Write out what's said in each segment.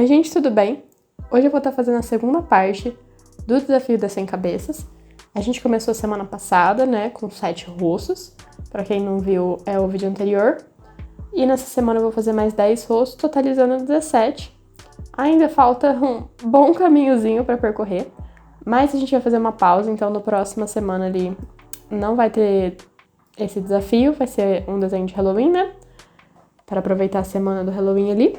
Oi gente, tudo bem? Hoje eu vou estar fazendo a segunda parte do desafio das 100 cabeças. A gente começou semana passada, né, com 7 rostos. Pra quem não viu, é o vídeo anterior. E nessa semana eu vou fazer mais 10 rostos, totalizando 17. Ainda falta um bom caminhozinho pra percorrer, mas a gente vai fazer uma pausa, então na próxima semana ali não vai ter esse desafio, vai ser um desenho de Halloween, né? Para aproveitar a semana do Halloween ali.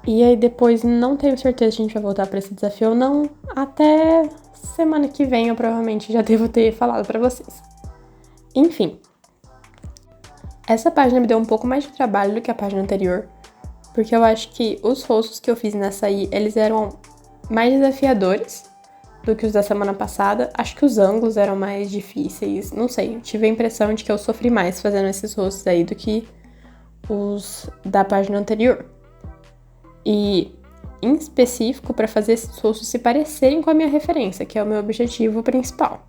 E aí depois não tenho certeza se a gente vai voltar para esse desafio ou não. Até semana que vem eu provavelmente já devo ter falado para vocês. Enfim. Essa página me deu um pouco mais de trabalho do que a página anterior, porque eu acho que os rostos que eu fiz nessa aí, eles eram mais desafiadores do que os da semana passada. Acho que os ângulos eram mais difíceis, não sei. Tive a impressão de que eu sofri mais fazendo esses rostos aí do que os da página anterior. E, em específico, para fazer esses rostos se parecerem com a minha referência, que é o meu objetivo principal.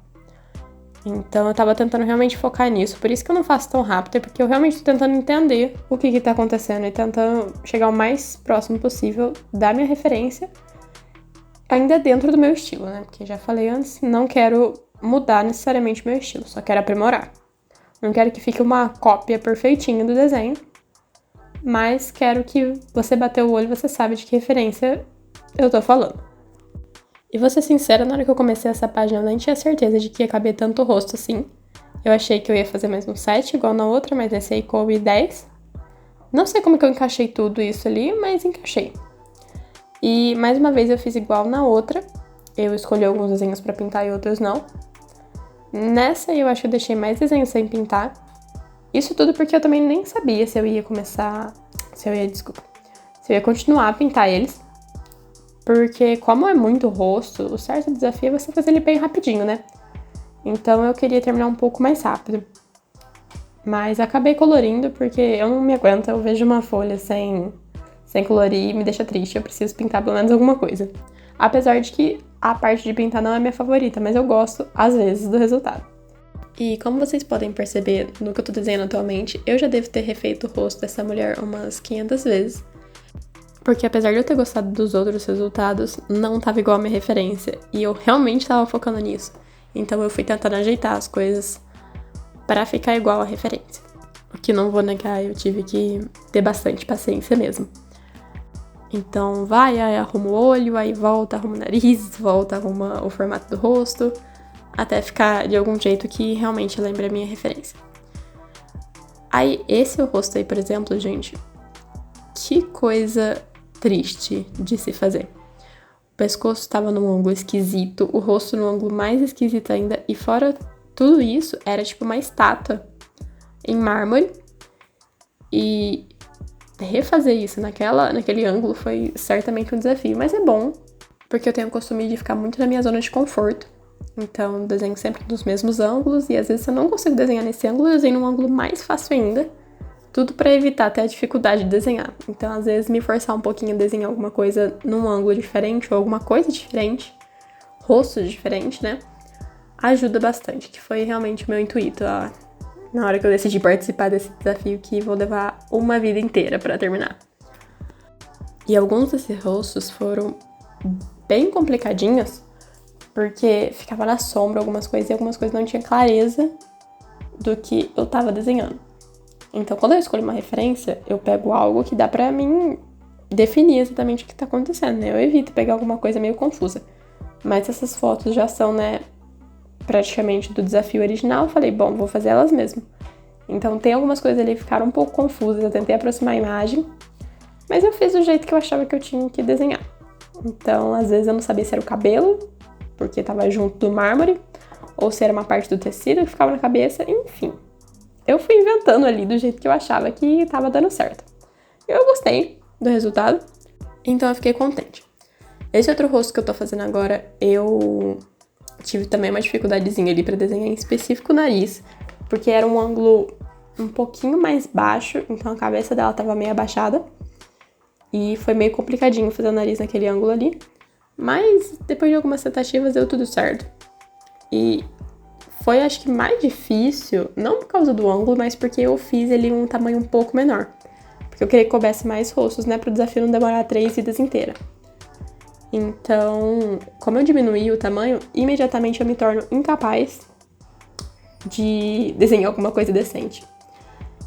Então, eu tava tentando realmente focar nisso. Por isso que eu não faço tão rápido, é porque eu realmente tô tentando entender o que tá acontecendo e tentando chegar o mais próximo possível da minha referência, ainda dentro do meu estilo, né? Porque já falei antes, não quero mudar necessariamente o meu estilo, só quero aprimorar. Não quero que fique uma cópia perfeitinha do desenho, mas quero que você bater o olho e você sabe de que referência eu tô falando. E vou ser sincera, na hora que eu comecei essa página eu nem tinha certeza de que ia caber tanto rosto assim. Eu achei que eu ia fazer mais um 7 igual na outra, mas esse aí coube 10. Não sei como que eu encaixei tudo isso ali, mas encaixei. E mais uma vez eu fiz igual na outra. Eu escolhi alguns desenhos pra pintar e outros não. Nessa eu acho que eu deixei mais desenhos sem pintar. Isso tudo porque eu também nem sabia se eu ia continuar a pintar eles. Porque como é muito rosto, o certo desafio é você fazer ele bem rapidinho, né? Então eu queria terminar um pouco mais rápido. Mas acabei colorindo porque eu não me aguento, eu vejo uma folha sem colorir e me deixa triste, eu preciso pintar pelo menos alguma coisa. Apesar de que a parte de pintar não é minha favorita, mas eu gosto, às vezes, do resultado. E como vocês podem perceber no que eu tô desenhando atualmente, eu já devo ter refeito o rosto dessa mulher umas 500 vezes. Porque apesar de eu ter gostado dos outros resultados, não tava igual a minha referência. E eu realmente tava focando nisso. Então eu fui tentando ajeitar as coisas pra ficar igual a referência. O que não vou negar, eu tive que ter bastante paciência mesmo. Então vai, aí arruma o olho, aí volta, arruma o nariz, volta, arruma o formato do rosto, até ficar de algum jeito que realmente lembre a minha referência. Aí, esse rosto aí, por exemplo, gente, que coisa triste de se fazer. O pescoço estava num ângulo esquisito, o rosto num ângulo mais esquisito ainda, e fora tudo isso, era tipo uma estátua em mármore, e refazer isso naquele ângulo foi certamente um desafio, mas é bom, porque eu tenho o costume de ficar muito na minha zona de conforto. Então, eu desenho sempre nos mesmos ângulos, e às vezes eu não consigo desenhar nesse ângulo, eu desenho num ângulo mais fácil ainda. Tudo pra evitar até a dificuldade de desenhar. Então, às vezes, me forçar um pouquinho a desenhar alguma coisa num ângulo diferente, ou alguma coisa diferente, rosto diferente, né? Ajuda bastante, que foi realmente o meu intuito na hora que eu decidi participar desse desafio, que vou levar uma vida inteira pra terminar. E alguns desses rostos foram bem complicadinhos, porque ficava na sombra algumas coisas e algumas coisas não tinha clareza do que eu tava desenhando. Então, quando eu escolho uma referência, eu pego algo que dá pra mim definir exatamente o que tá acontecendo, né? Eu evito pegar alguma coisa meio confusa. Mas essas fotos já são, né, praticamente do desafio original. Eu falei, bom, vou fazer elas mesmo. Então, tem algumas coisas ali que ficaram um pouco confusas. Eu tentei aproximar a imagem, mas eu fiz do jeito que eu achava que eu tinha que desenhar. Então, às vezes eu não sabia se era o cabelo, porque tava junto do mármore, ou se era uma parte do tecido que ficava na cabeça, enfim. Eu fui inventando ali do jeito que eu achava que tava dando certo. Eu gostei do resultado, então eu fiquei contente. Esse outro rosto que eu tô fazendo agora, eu tive também uma dificuldadezinha ali pra desenhar, em específico o nariz, porque era um ângulo um pouquinho mais baixo, então a cabeça dela tava meio abaixada, e foi meio complicadinho fazer o nariz naquele ângulo ali, mas depois de algumas tentativas deu tudo certo. E foi, acho que, mais difícil, não por causa do ângulo, mas porque eu fiz ele um tamanho um pouco menor. Porque eu queria que coubesse mais rostos, né? Pro desafio não demorar 3 vidas inteiras. Então, como eu diminuí o tamanho, imediatamente eu me torno incapaz de desenhar alguma coisa decente.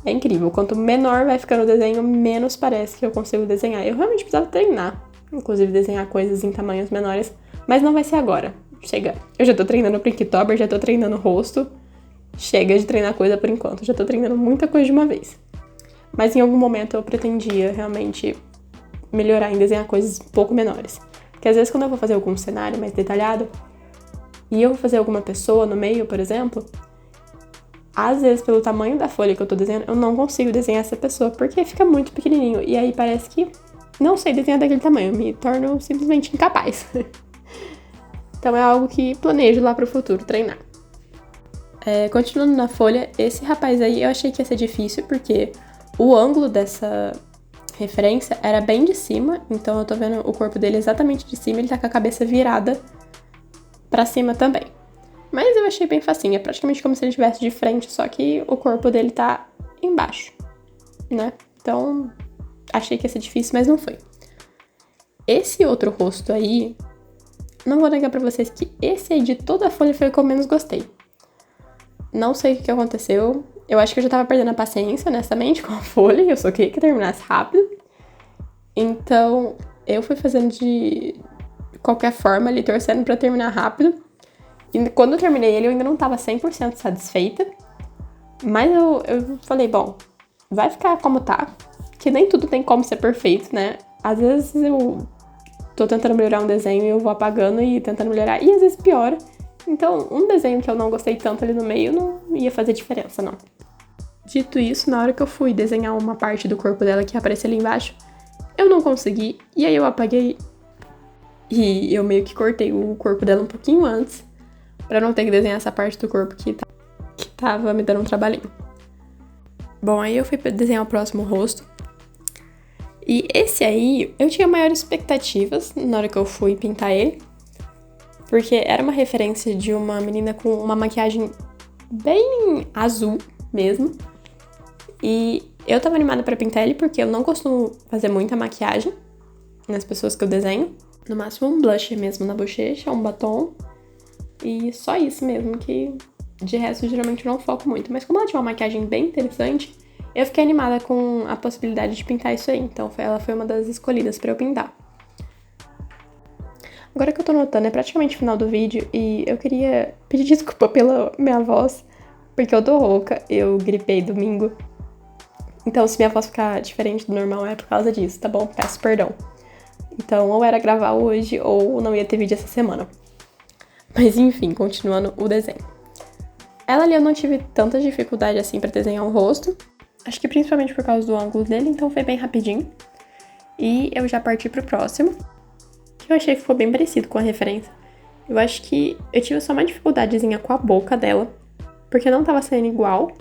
É incrível, quanto menor vai ficando o desenho, menos parece que eu consigo desenhar. Eu realmente precisava treinar, inclusive desenhar coisas em tamanhos menores, mas não vai ser agora. Chega, eu já tô treinando pro Inktober, já tô treinando o rosto. Chega de treinar coisa por enquanto, já tô treinando muita coisa de uma vez. Mas em algum momento eu pretendia realmente melhorar em desenhar coisas um pouco menores. Porque às vezes quando eu vou fazer algum cenário mais detalhado, e eu vou fazer alguma pessoa no meio, por exemplo, às vezes pelo tamanho da folha que eu tô desenhando, eu não consigo desenhar essa pessoa, porque fica muito pequenininho. E aí parece que não sei desenhar daquele tamanho, me torno simplesmente incapaz. Então é algo que planejo lá pro futuro, treinar. Continuando na folha, esse rapaz aí eu achei que ia ser difícil, porque o ângulo dessa referência era bem de cima, então eu tô vendo o corpo dele exatamente de cima, ele tá com a cabeça virada pra cima também. Mas eu achei bem facinho, é praticamente como se ele estivesse de frente, só que o corpo dele tá embaixo, né? Então, achei que ia ser difícil, mas não foi. Esse outro rosto aí, não vou negar pra vocês que esse aí de toda a folha foi o que eu menos gostei. Não sei o que aconteceu. Eu acho que eu já tava perdendo a paciência, honestamente, com a folha. Eu só queria que terminasse rápido. Então, eu fui fazendo de qualquer forma ali, torcendo pra terminar rápido. E quando eu terminei ele, eu ainda não tava 100% satisfeita. Mas eu falei, bom, vai ficar como tá. Que nem tudo tem como ser perfeito, né? Às vezes eu tô tentando melhorar um desenho e eu vou apagando e tentando melhorar. E às vezes piora. Então, um desenho que eu não gostei tanto ali no meio não ia fazer diferença, não. Dito isso, na hora que eu fui desenhar uma parte do corpo dela que aparecia ali embaixo, eu não consegui, e aí eu apaguei e eu meio que cortei o corpo dela um pouquinho antes, pra não ter que desenhar essa parte do corpo que tava me dando um trabalhinho. Bom, aí eu fui desenhar o próximo rosto, e esse aí eu tinha maiores expectativas na hora que eu fui pintar ele, porque era uma referência de uma menina com uma maquiagem bem azul mesmo. E eu tava animada pra pintar ele porque eu não costumo fazer muita maquiagem nas pessoas que eu desenho. No máximo um blush mesmo na bochecha, um batom. E só isso mesmo, que de resto geralmente eu não foco muito. Mas como ela tinha uma maquiagem bem interessante, eu fiquei animada com a possibilidade de pintar isso aí. Então ela foi uma das escolhidas pra eu pintar. Agora que eu tô notando, é praticamente o final do vídeo e eu queria pedir desculpa pela minha voz, porque eu tô rouca, eu gripei domingo. Então, se minha voz ficar diferente do normal, é por causa disso, tá bom? Peço perdão. Então, ou era gravar hoje, ou não ia ter vídeo essa semana. Mas, enfim, continuando o desenho. Ela ali eu não tive tanta dificuldade assim pra desenhar o rosto. Acho que principalmente por causa do ângulo dele, então foi bem rapidinho. E eu já parti pro próximo, que eu achei que ficou bem parecido com a referência. Eu acho que eu tive só uma dificuldadezinha com a boca dela, porque não tava saindo igual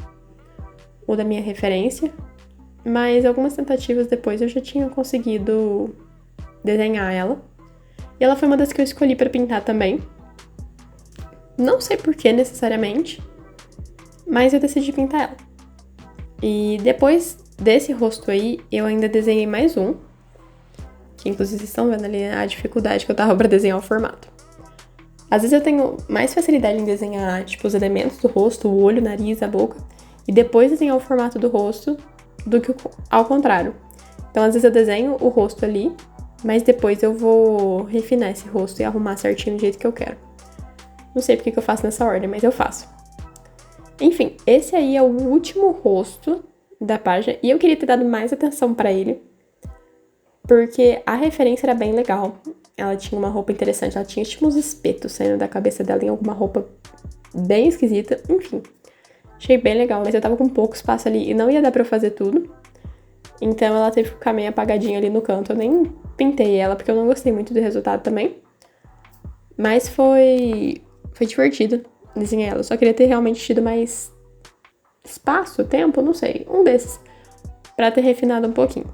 o da minha referência. Mas algumas tentativas depois eu já tinha conseguido desenhar ela. E ela foi uma das que eu escolhi pra pintar também. Não sei por que necessariamente, mas eu decidi pintar ela. E depois desse rosto aí, eu ainda desenhei mais um, que inclusive vocês estão vendo ali a dificuldade que eu tava pra desenhar o formato. Às vezes eu tenho mais facilidade em desenhar, tipo, os elementos do rosto, o olho, o nariz, a boca, e depois desenhar o formato do rosto do que ao contrário. Então, às vezes eu desenho o rosto ali, mas depois eu vou refinar esse rosto e arrumar certinho do jeito que eu quero. Não sei porque que eu faço nessa ordem, mas eu faço. Enfim, esse aí é o último rosto da página, e eu queria ter dado mais atenção pra ele, porque a referência era bem legal. Ela tinha uma roupa interessante, ela tinha tipo uns espetos saindo da cabeça dela em alguma roupa bem esquisita, enfim. Achei bem legal, mas eu tava com pouco espaço ali e não ia dar pra eu fazer tudo. Então ela teve que ficar meio apagadinha ali no canto. Eu nem pintei ela, porque eu não gostei muito do resultado também. Mas foi divertido desenhar ela. Eu só queria ter realmente tido mais espaço, tempo, não sei, um desses, pra ter refinado um pouquinho.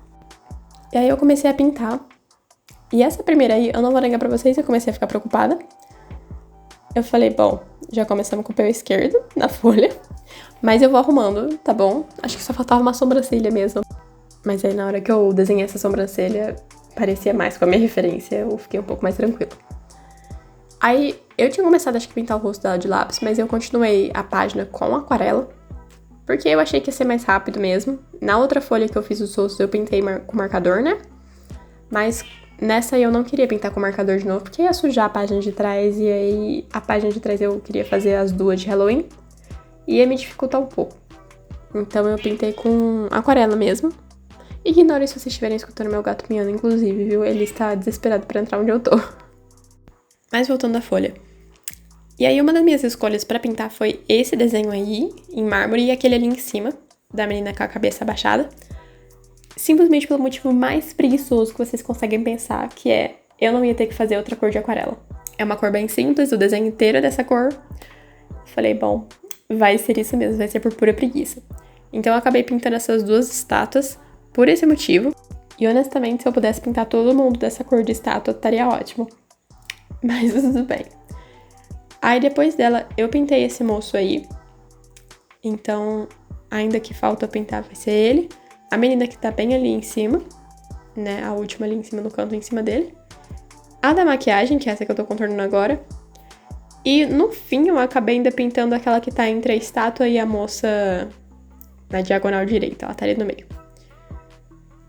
E aí eu comecei a pintar. E essa primeira aí, eu não vou negar pra vocês, eu comecei a ficar preocupada. Eu falei, bom, já começamos com o pé esquerdo na folha, mas eu vou arrumando, tá bom? Acho que só faltava uma sobrancelha mesmo. Mas aí na hora que eu desenhei essa sobrancelha, parecia mais com a minha referência, eu fiquei um pouco mais tranquila. Aí eu tinha começado, acho que, pintar o rosto dela de lápis, mas eu continuei a página com aquarela, porque eu achei que ia ser mais rápido mesmo. Na outra folha que eu fiz os rostos, eu pintei com marcador, né? Mas nessa eu não queria pintar com marcador de novo, porque ia sujar a página de trás, e aí a página de trás eu queria fazer as duas de Halloween, e ia me dificultar um pouco. Então eu pintei com aquarela mesmo. Ignore se vocês estiverem escutando meu gato miando, inclusive, viu? Ele está desesperado pra entrar onde eu tô. Mas voltando à folha. E aí uma das minhas escolhas pra pintar foi esse desenho aí, em mármore, e aquele ali em cima, da menina com a cabeça abaixada. Simplesmente pelo motivo mais preguiçoso que vocês conseguem pensar, que é eu não ia ter que fazer outra cor de aquarela. É uma cor bem simples, o desenho inteiro é dessa cor. Falei, bom, vai ser isso mesmo, vai ser por pura preguiça. Então eu acabei pintando essas duas estátuas por esse motivo. E honestamente, se eu pudesse pintar todo mundo dessa cor de estátua, estaria ótimo. Mas tudo bem. Aí depois dela, eu pintei esse moço aí. Então, ainda que falta eu pintar vai ser ele. A menina que tá bem ali em cima, né? A última ali em cima, no canto em cima dele. A da maquiagem, que é essa que eu tô contornando agora. E no fim, eu acabei ainda pintando aquela que tá entre a estátua e a moça na diagonal direita. Ela tá ali no meio.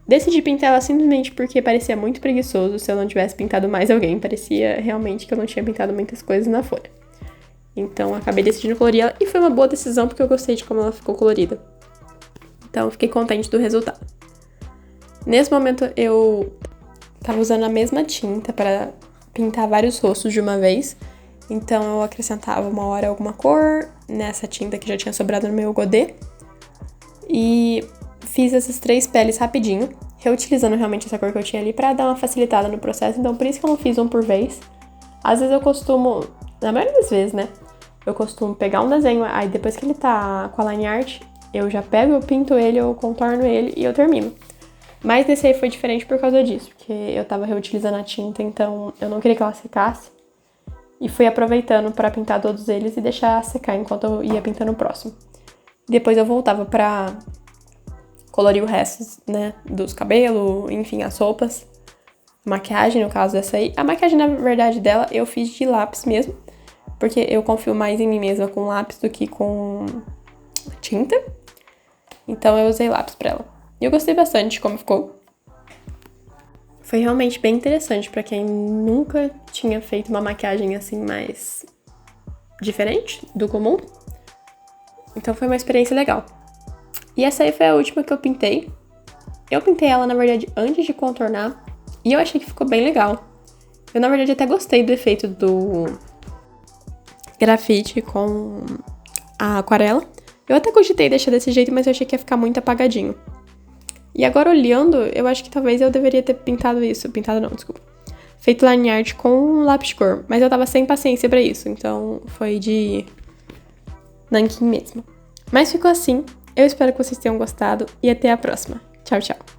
Decidi pintar ela simplesmente porque parecia muito preguiçoso se eu não tivesse pintado mais alguém. Parecia realmente que eu não tinha pintado muitas coisas na folha. Então, acabei decidindo colorir ela. E foi uma boa decisão porque eu gostei de como ela ficou colorida. Então, fiquei contente do resultado. Nesse momento, eu tava usando a mesma tinta para pintar vários rostos de uma vez. Então, eu acrescentava uma hora alguma cor nessa tinta que já tinha sobrado no meu godê. E fiz essas 3 peles rapidinho, reutilizando realmente essa cor que eu tinha ali pra dar uma facilitada no processo. Então, por isso que eu não fiz um por vez. Às vezes eu costumo, na maioria das vezes, né? Eu costumo pegar um desenho, aí depois que ele tá com a line art, eu já pego, eu pinto ele, eu contorno ele e eu termino. Mas nesse aí foi diferente por causa disso, porque eu tava reutilizando a tinta, então eu não queria que ela secasse. E fui aproveitando pra pintar todos eles e deixar secar enquanto eu ia pintando o próximo. Depois eu voltava pra colorir o resto, né, dos cabelos, enfim, as roupas. Maquiagem, no caso dessa aí. A maquiagem, na verdade, dela, eu fiz de lápis mesmo. Porque eu confio mais em mim mesma com lápis do que com tinta. Então eu usei lápis pra ela. E eu gostei bastante de como ficou. Foi realmente bem interessante pra quem nunca tinha feito uma maquiagem assim mais diferente do comum. Então foi uma experiência legal. E essa aí foi a última que eu pintei. Eu pintei ela, na verdade, antes de contornar. E eu achei que ficou bem legal. Eu, na verdade, até gostei do efeito do grafite com a aquarela. Eu até cogitei deixar desse jeito, mas eu achei que ia ficar muito apagadinho. E agora, olhando, eu acho que talvez eu deveria ter pintado isso. Pintado não, desculpa. Feito line art com lápis de cor. Mas eu tava sem paciência pra isso. Então, foi de nanquim mesmo. Mas ficou assim. Eu espero que vocês tenham gostado. E até a próxima. Tchau, tchau.